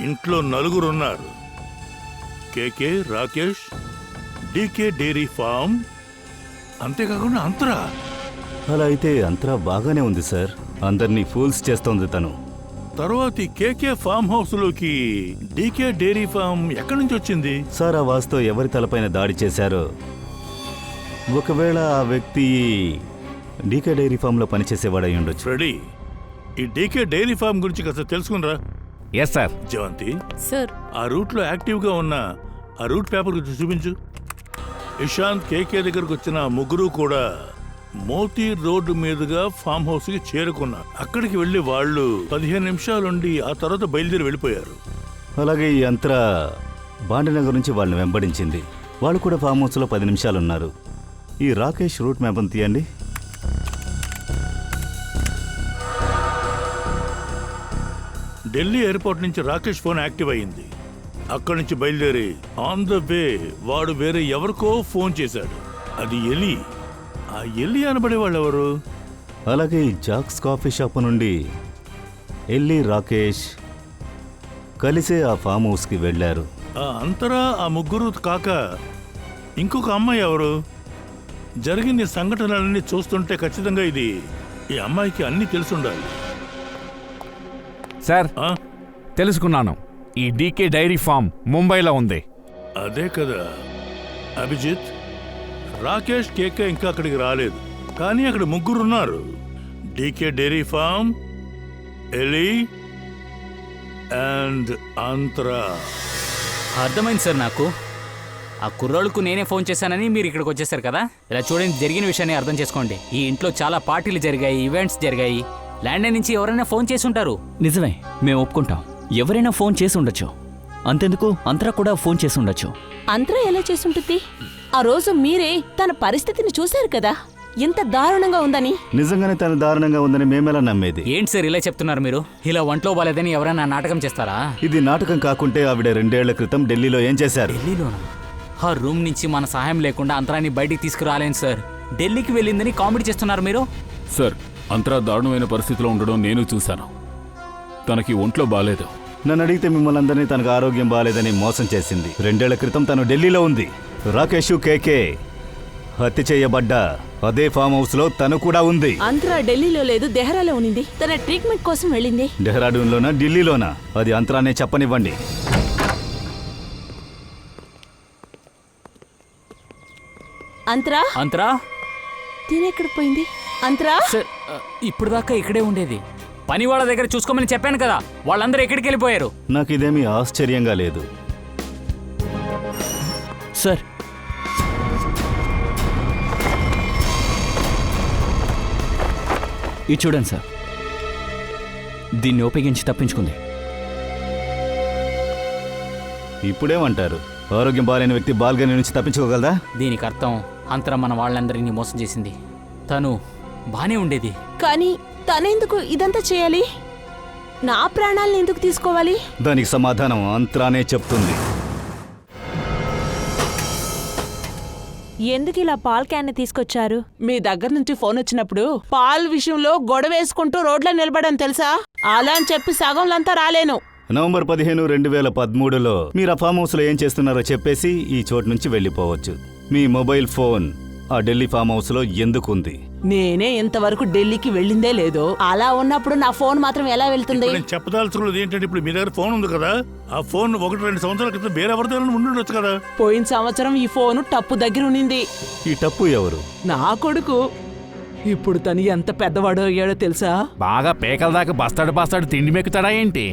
ఇంట్లో 4 ఉన్నారు. కేకే, రాకేష్, డీకే డైరీ ఫామ్, అంతేకాకుండా అంతరా. అలా అయితే అంతరా బాగానే ఉంది సార్. అందరినీ ఫూల్స్ చేస్తోంది తను. తర్వాత ఈ కేకే ఫామ్ హౌస్ లోకి డీకే డైరీ ఫామ్ ఎక్కడి నుంచి వచ్చింది? సార్, ఆ వాసుతో ఎవరి తలపైన దాడి చేశారో, ఒకవేళ ఆ వ్యక్తి డీకే డైరీ ఫామ్ లో పనిచేసేవాడై ఉండొచ్చు. ఫ్రెడీ, ఈ డీకే డైరీ ఫామ్ గురించి కాస్త తెలుసుకునరా. Yes sir. జవంతి, సార్, ఆ రూట్ లో యాక్టివ్ గా ఉన్న ఆ రూట్ పేపర్ గురించి చూపించు. ఇషాంత్ కేకే దగ్గరకు వచ్చిన ముగ్గురు కూడా మోతీ రోడ్డు మీదుగా ఫామ్ హౌస్ కి చేరుకున్నారు. అక్కడికి వెళ్లి వాళ్ళు 15 నిమిషాలుండి ఆ తర్వాత బయలుదేరి వెళ్ళిపోయారు. అలాగే ఈ అంతరా బాండినగర్ నుంచి వాళ్ళని వెంబడించింది. వాళ్ళు కూడా ఫామ్ హౌస్ లో 10 నిమిషాలున్నారు. ఈ రాకేష్ రూట్ మ్యాప్ తీయండి. ఢిల్లీ ఎయిర్పోర్ట్ నుంచి రాకేష్ ఫోన్ యాక్టివ్ అయింది. అక్కడి నుంచి బయలుదేరి ఆన్ ద వే వాడు వేరే ఎవరికో ఫోన్ చేశాడు. అది ఎలి. ఆ ఎలి అనబడే వాళ్ళు ఎవరు? అలాగే ఈ జాక్స్ కాఫీ షాప్ నుండి ఎల్లి, రాకేష్ కలిసే ఆ ఫామ్ హౌస్కి వెళ్ళారు. ఆ అంతరా ఆ ముగ్గురు కాక ఇంకొక అమ్మాయి ఎవరు? జరిగిన సంఘటనలన్నీ చూస్తుంటే ఖచ్చితంగా ఇది ఈ అమ్మాయికి అన్నీ తెలుసుండాలి. సార్, తెలుసుకున్నాను. ఈ డీకే డైరీ ఫామ్ ముంబైలో ఉంది. అదే కదా అభిజిత్. రాకేష్, కేకే ఇంకా అక్కడికి రాలేదు, కానీ అక్కడ ముగ్గురు ఉన్నారు. DK dairy farm, Eli and Antara. అర్థమైంది సార్ నాకు. ఆ కుర్రోళ్ళకు నేనే ఫోన్ చేశానని మీరు ఇక్కడికి వచ్చేసారు కదా. ఇలా చూడండి, జరిగిన విషయాన్ని అర్థం చేసుకోండి. ఈ ఇంట్లో చాలా పార్టీలు జరిగాయి, ఈవెంట్స్ జరిగాయి. ల్యాండ్ నుంచి ఎవరైనా ఫోన్ చేసి ఉంటారు. నిజమే, మేము ఒప్పుకుంటాం. ఎవరైనా ఫోన్ చేసి ఉండొచ్చు. అంతెందుకు, అంతరా కూడా ఫోన్ చేసి ఉండొచ్చు. అంతరా ఎలా చేసుంటుంది? ఆ రోజు మీరే తన పరిస్థితిని చూశారు కదా, ఎంత దారుణంగా ఉందని. నిజంగానే తను దారుణంగా ఉందని మేమెలా నమ్మేది? ఏంటి సార్ ఇలా చెప్తున్నారు మీరు? ఇలా ఒంట్లో బాలేదని ఎవరైనా నాటకం చేస్తారా? ఇది నాటకం కాకుంటే ఆవిడ 2 ఏళ్ల క్రితం ఢిల్లీలో ఏం చేశారు? ఢిల్లీలోనా? ఆ రూమ్ నుంచి మన సహాయం లేకుండా అంతరాన్ని బయటికి తీసుకురాలేను సార్. ఢిల్లీకి వెళ్ళిందని కామెడీ చేస్తున్నారు మీరు. సార్, అంతరా దారుణమైన పరిస్థితిలో ఉండడం నేను చూశాను. తనకి ఒంట్లో బాలేదు. నన్ను అడిగితే మిమ్మల్ని అందరినీ తనకు ఆరోగ్యం బాలేదని మోసం చేసింది. 2 ఏళ్ల క్రితం తను ఢిల్లీలో ఉంది. రాకేష్, కేకే హత్య చేయబడ్డ అదే ఫామ్ హౌస్ లో తను కూడా ఉంది. అంతరా ఢిల్లీలో లేదు, దెహ్రాలో ఉంది. తన ట్రీట్మెంట్ కోసం వెళ్ళింది. డెహ్రాడూన్లోనా, ఢిల్లీలోనా? అది అంతరానే చెప్పనివ్వండి. అంతరా, అంతరా తినెక్కడికి పోయింది? అంతరా సార్, ఇప్పుడు దాకా ఇక్కడే ఉండేది. పని వాళ్ళ దగ్గర చూసుకోమని చెప్పాను కదా, వాళ్ళందరూ ఎక్కడికి వెళ్ళిపోయారు? నాకు ఇదేమీ ఆశ్చర్యంగా లేదు. సార్, ఇది చూడండి సార్, దీన్ని ఉపయోగించి తప్పించుకుంది. ఇప్పుడేమంటారు? ఆరోగ్యం బాగాలేని వ్యక్తి బాల్గని నుంచి తప్పించుకోగలదా? దీనికి అర్థం అంతరం మన వాళ్ళందరినీ మోసం చేసింది. తను బానే ఉండేది. కానీ తనెందుకు ఇదంతా చేయాలి? నా ప్రాణాలను ఎందుకు తీసుకోవాలి? దానికి సమాధానం అంతరానే చెప్తుంది. ఎందుకు ఇలా పాల్ క్యాన్ తీసుకొచ్చారు? మీ దగ్గర నుంచి ఫోన్ వచ్చినప్పుడు పాల్ విషయంలో గొడవ వేసుకుంటూ రోడ్లో నిలబడని తెలుసా? అలా అని చెప్పి సగంలంతా రాలేను. నవంబర్ 15, 2013లో మీరు ఆ ఫామ్ హౌస్లో ఏం చేస్తున్నారో చెప్పేసి ఈ చోటు నుంచి వెళ్ళిపోవచ్చు. మీ మొబైల్ ఫోన్ ఆ ఢిల్లీ ఫామ్ హౌస్లో ఎందుకుంది? నేనే ఇంతవరకు ఢిల్లీకి వెళ్ళిందే లేదు. అలా ఉన్నప్పుడు నా ఫోన్ మాత్రం ఎలా వెళ్తుంది? నేను చెప్పదలుచుకున్నది ఏంటంటే, ఇప్పుడు మీ దగ్గర ఫోన్ ఉంది కదా, ఆ ఫోన్ 1-2 సంవత్సరాల క్రితం వేరెవరితో ఉండుండొచ్చు కదా. పోయిన సంవత్సరం ఈ ఫోను టప్పు దగ్గర ఉండింది. ఈ టప్పు ఎవరు? నా కొడుకు. ఇప్పుడు తను ఎంత పెద్దవాడో అయ్యాడో తెలుసా? బాగా పేకల దాకా బస్తాడు తిండి మెక్కుతాడా ఏంటి?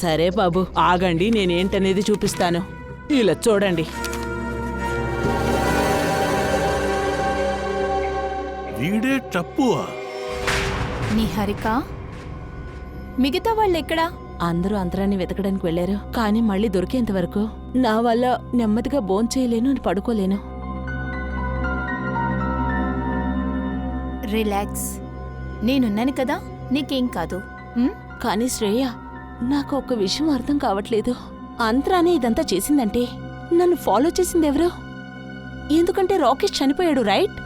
సరే బాబు, ఆగండి, నేనేంటనేది చూపిస్తాను. ఇలా చూడండి. వీడే టప్పువా? నిహారిక, మిగతా వాళ్ళు ఎక్కడా? అందరూ అంతరాన్ని వెతకడానికి వెళ్లారు, కానీ మళ్ళీ దొరికేంత వరకు నా వల్ల నెమ్మదిగా భోంచేయలేను అని పడుకోలేను. రిలాక్స్, నేనున్నాను కదా, నీకేం కాదు. కానీ శ్రేయ, నాకు ఒక విషయం అర్థం కావట్లేదు. అంతరానే ఇదంతా చేసిందంటే నన్ను ఫాలో చేసింది ఎవరు? ఎందుకంటే రాకేష్ చనిపోయాడు, రైట్?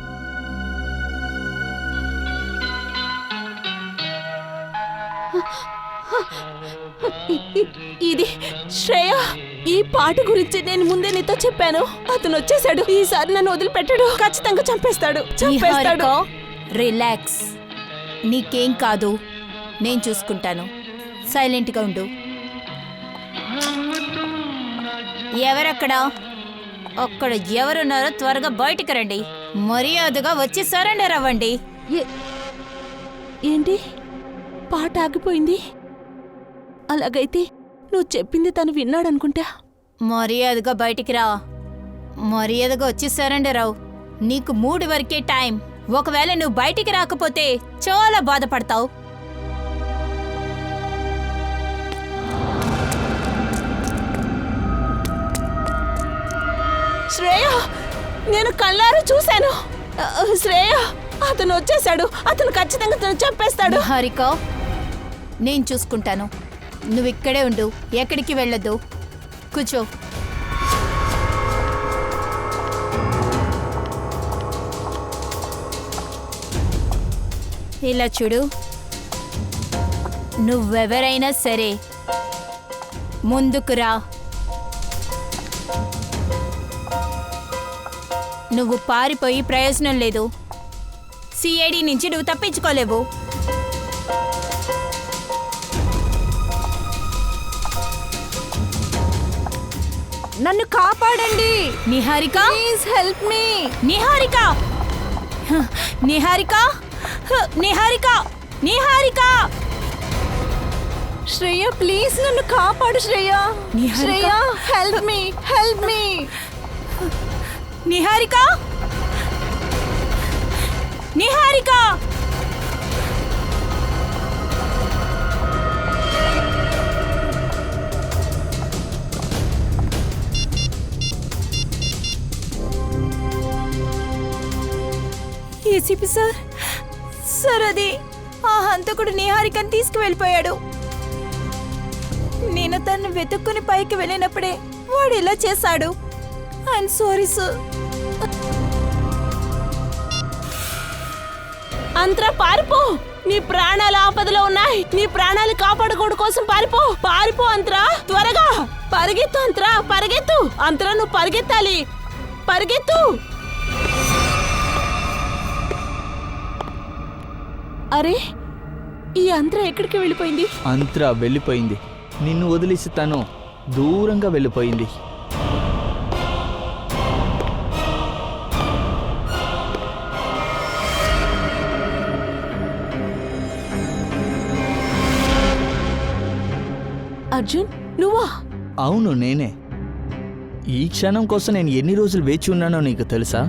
ఇది శ్రేయ. ఈ పాట గురించి నేను ముందే నీతో చెప్పాను. అతను వచ్చేసాడు. ఈసారి నన్ను వదిలిపెట్టాడు. ఖచ్చితంగా చంపేస్తాడు. నిహారిక, రిలాక్స్, నీకేం కాదు, నేను చూసుకుంటాను. సైలెంట్గా ఉండు. ఎవరక్కడ? అక్కడ ఎవరున్నారో త్వరగా బయటికి రండి. మర్యాదగా వచ్చి సరెండర్ అవ్వండి. ఏంటి, పాట ఆగిపోయింది? అలాగైతే నువ్వు చెప్పింది తను విన్నాడనుకుంటా. మర్యాదగా బయటికి రా. మర్యాదగా వచ్చి సరెండర్ అవు. నీకు 3 వరకే టైం. ఒకవేళ నువ్వు బయటికి రాకపోతే చాలా బాధపడతావు. శ్రేయ, నేను కళ్ళారా చూశాను. శ్రేయ, అతను వచ్చేసాడు. అతను ఖచ్చితంగా తను చంపేస్తాడు. హారిక, నేను చూసుకుంటాను. నువ్వు ఇక్కడే ఉండు, ఎక్కడికి వెళ్ళొద్దు. కూర్చో. ఇలా చూడు, నువ్వెవరైనా సరే ముందుకు రా. నువ్వు పారిపోయి ప్రయోజనం లేదు. సిఐడి నుంచి నువ్వు తప్పించుకోలేవు. నన్ను కాపాడండి. Niharika, please help me. Niharika, Niharika, Niharika, Niharika. Shreya, please నన్ను కాపాడు. Shreya, Shreya, help me, help me. Niharika, Niharika. ACP sir, sir, అది ఆ హంతకుడు నిహారికని తీసుకువెళ్ళిపోయాడు. నేను తను వెతుక్కుని పైకి వెళ్ళినప్పుడే వాడు ఇలా చేశాడు. I'm sorry sir. అంతరా, పారిపో. నీ ప్రాణాలు ఆపదలో ఉన్నాయి. నీ ప్రాణాలు కాపాడుకోవడం కోసం పారిపో. పారిపో అంతరా, త్వరగా పరిగెత్తు. అంతరా, పరిగెత్తు. అంతరా, నువ్వు పరిగెత్తాలి. పరిగెత్తు. అరే, ఈ అంతరా ఎక్కడికి వెళ్ళిపోయింది? అంతరా వెళ్ళిపోయింది. నిన్ను వదిలేసి తను దూరంగా వెళ్ళిపోయింది. అర్జున్, నువ్వా? అవును, నేనే. ఈ క్షణం కోసం నేను ఎన్ని రోజులు వేచి ఉన్నానో నీకు తెలుసా?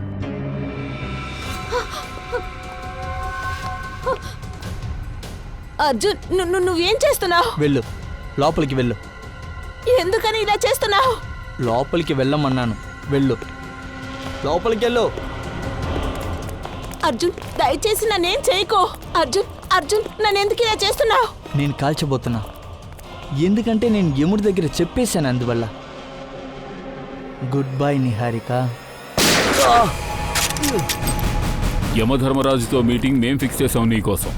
అర్జున్ నువ్వేం చేస్తున్నావు? వెళ్ళు, లోపలికి వెళ్ళు. ఎందుకని ఇలా చేస్తున్నావు? లోపలికి వెళ్ళమన్నాను, వెళ్ళు, లోపలికి వెళ్ళు. అర్జున్ దయచేసి నన్నేం చేయకో. అర్జున్ నన్నెందుకు ఇలా చేస్తున్నావు? నేను కాల్చబోతున్నా, ఎందుకంటే నేను యముడి దగ్గర చెప్పేశాను, అందువల్ల. Goodbye Niharika. యమధర్మరాజుతో మీటింగ్ మేం ఫిక్స్ చేసాం నీకోసం.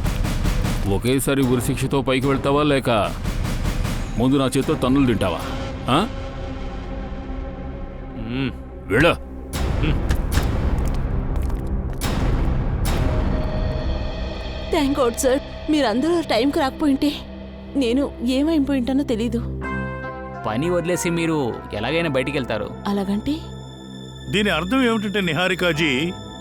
ఒకేసారి ఉరిశిక్షతో పైకి వెళ్తావా లేక ముందు నా చేతితో తన్నులు తింటావా? వెళ్ళ. థ్యాంక్ గాడ్ సార్, మీరందరూ టైంకి రాకపోయింటే నేను ఏమైపోయింటానో తెలీదు. పని వదిలేసి మీరు ఎలాగైనా బయటికి వెళ్తారు. అలాగంటే దీని అర్థం ఏమిటంటే నిహారికాజీ,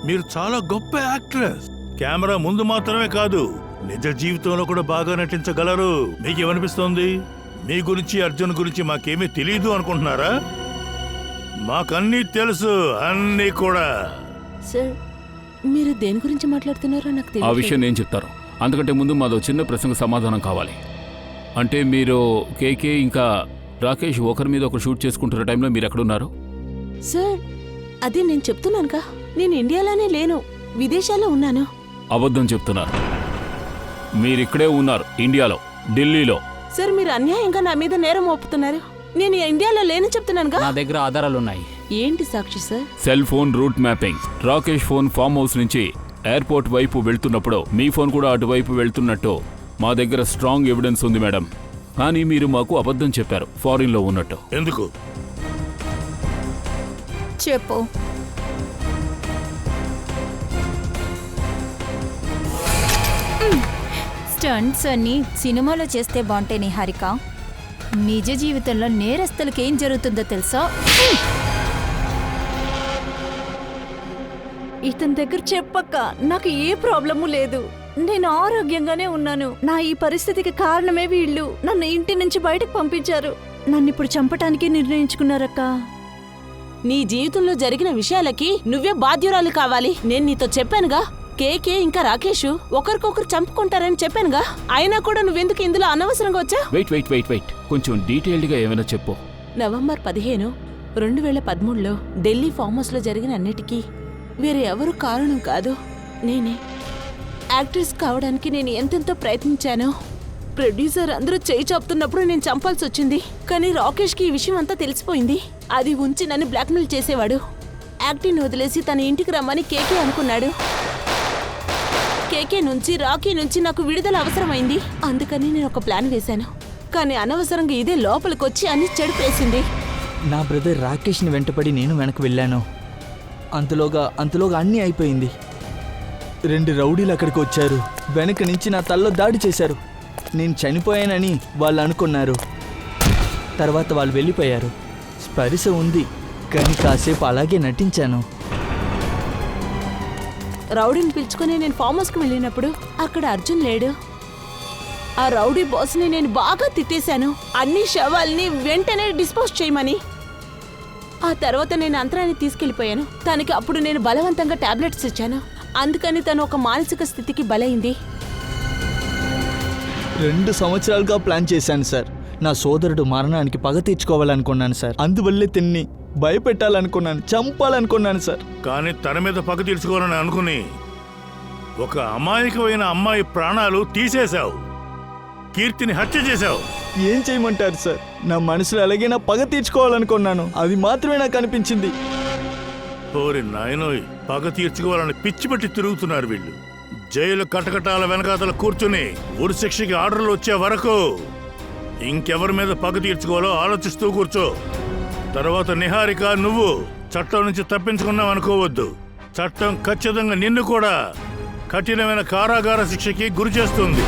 మీరు చాలా గొప్ప యాక్ట్రెస్. కెమెరా ముందు మాత్రమే కాదు, నిజ జీవితంలో కూడా బాగా నటించగలరు. మీకేమనిపిస్తోంది? మీ గురించి, అర్జున్ గురించి మాకేమీ తెలియదు అనుకుంటున్నారా? మాకన్నీ తెలుసు, అన్నీ కూడా. సార్, మీరు దేని గురించి మాట్లాడుతున్నారో నాకు ఆ తెలియదు. విషయం నేను చెప్తాను. అందుకంటే ముందు మాదో చిన్న ప్రశ్నకు సమాధానం కావాలి. అంటే మీరు కేకే ఇంకా రాకేష్ ఒకరి మీద ఒకరు షూట్ చేసుకుంటున్న టైంలో మీరు ఎక్కడున్నారు? సార్, అదే నేను చెప్తున్నానుగా, నేను ఇండియాలోనే లేను, విదేశాల్లో ఉన్నాను. అబద్ధం చెప్తున్నారు. మీరిక్కడే ఉన్నారు, ఇండియాలో, ఢిల్లీలో. సార్, మీరు అన్యాయంగా నా మీద నేరం మోపుతున్నారు. నేను ఇండియాలో లేని చెప్తున్నానుగా. నా దగ్గర ఆధారాలు ఉన్నాయి. ఏంటి సాక్షి sir? Cell phone route mapping. Rakesh phone farm house నుంచి ఎయిర్పోర్ట్ వైపు వెళ్తున్నప్పుడు మీ ఫోన్ కూడా అటువైపు వెళ్తున్నట్టు మా దగ్గర స్ట్రాంగ్ ఎవిడెన్స్ ఉంది మేడం. కానీ మీరు మాకు అబద్ధం చెప్పారు, ఫారిన్లో ఉన్నట్టు. ఎందుకు చెప్పు. స్టంట్స్ అన్ని సినిమాలో చేస్తే బాగుంటాయి నిహారిక. నిజ జీవితంలో నేరస్తులకి ఏం జరుగుతుందో తెలుసా? ఇతని దగ్గర చెప్పక్క, నాకు ఏ ప్రాబ్లము లేదు, నేను ఆరోగ్యంగానే ఉన్నాను. నా ఈ పరిస్థితికి కారణమే వీళ్ళు. నన్ను ఇంటి నుంచి బయటకు పంపించారు. నన్ను ఇప్పుడు చంపటానికి నిర్ణయించుకున్నారక్క. నీ జీవితంలో జరిగిన విషయాలకి నువ్వే బాధ్యురాలు కావాలి. నేను నీతో చెప్పానుగా, కేకే ఇంకా రాకేష్ ఒకరికొకరు చంపుకుంటారని చెప్పానుగా. అయినా కూడా నువ్వెందుకు ఇందులో అనవసరంగా వచ్చా? వెయిట్, కొంచెం డీటెయిల్డ్గా ఏమైనా చెప్పు. నవంబర్ 15, 2013లో ఢిల్లీ ఫామ్ హౌస్లో జరిగిన అన్నిటికీ వేరే ఎవరు కారణం కాదు, నేనే. యాక్ట్రెస్ కావడానికి నేను ఎంతెంతో ప్రయత్నించాను. ప్రొడ్యూసర్ అందరూ చేయి చాపుతున్నప్పుడు నేను చంపాల్సి వచ్చింది. కానీ రాకేష్కి ఈ విషయం అంతా తెలిసిపోయింది. అది ఉంచి నన్ను బ్లాక్మెయిల్ చేసేవాడు. యాక్టింగ్ వదిలేసి తన ఇంటికి రమ్మని కేకే అనుకున్నాడు. కేకే నుంచి, రాకీ నుంచి నాకు విడుదల అవసరమైంది. అందుకని నేను ఒక ప్లాన్ వేశాను. కానీ అనవసరంగా ఇదే లోపలికొచ్చి అన్ని చెడిపేసింది. నా బ్రదర్ రాకేష్ని వెంటపడి నేను వెనక్కి వెళ్ళాను. అంతలోగా అన్నీ అయిపోయింది. 2 రౌడీలు అక్కడికి వచ్చారు. వెనక నుంచి నా తల్లో దాడి చేశారు. నేను చనిపోయానని వాళ్ళు అనుకున్నారు. తర్వాత వాళ్ళు వెళ్ళిపోయారు. స్పర్శ ఉంది, కానీ కాసేపు అలాగే నటించాను. రౌడీని పిలుచుకుని నేను ఫామ్ హౌస్కి వెళ్ళినప్పుడు అక్కడ అర్జున్ లేడు. ఆ రౌడీ బాస్ని నేను బాగా తిట్టేశాను, అన్ని శవాల్ని వెంటనే డిస్పోజ్ చేయమని. ఆ తర్వాత నేను అంతరాన్ని తీసుకెళ్లిపోయాను. తనకి అప్పుడు నేను బలవంతంగా టాబ్లెట్స్ ఇచ్చాను. అందుకని తను ఒక మానసిక స్థితికి బలైంది. 2 సంవత్సరాలుగా ప్లాన్ చేశాను సార్. నా సోదరుడు మరణానికి పగ తీర్చుకోవాలనుకున్నాను సార్. అందువల్లే తిన్ని భయపెట్టాలనుకున్నాను, చంపాలనుకున్నాను సార్. కానీ తన మీద పగ తీర్చుకోవాలని అనుకుని ఒక అమాయకమైన అమ్మాయి ప్రాణాలు తీసేశావు. కీర్తిని హత్య చేశావు. ఏం చేయమంటారు సార్? నా మనసులో ఎలాగైనా పగ తీర్చుకోవాలనుకున్నాను. అది మాత్రమే నాకు అనిపించింది. ఓరి నాయనోయ్, పగ తీర్చుకోవాలని పిచ్చి పట్టి తిరుగుతున్నారు వీళ్ళు. జైలు కటకటాల వెనకాతల కూర్చుని ఉరిశిక్షకి ఆర్డర్లు వచ్చే వరకు ఇంకెవరి మీద పగ తీర్చుకోవాలో ఆలోచిస్తూ కూర్చో. తర్వాత నిహారిక, నువ్వు చట్టం నుంచి తప్పించుకున్నావు అనుకోవద్దు. చట్టం ఖచ్చితంగా నిన్ను కూడా కఠినమైన కారాగార శిక్షకి గురి చేస్తుంది.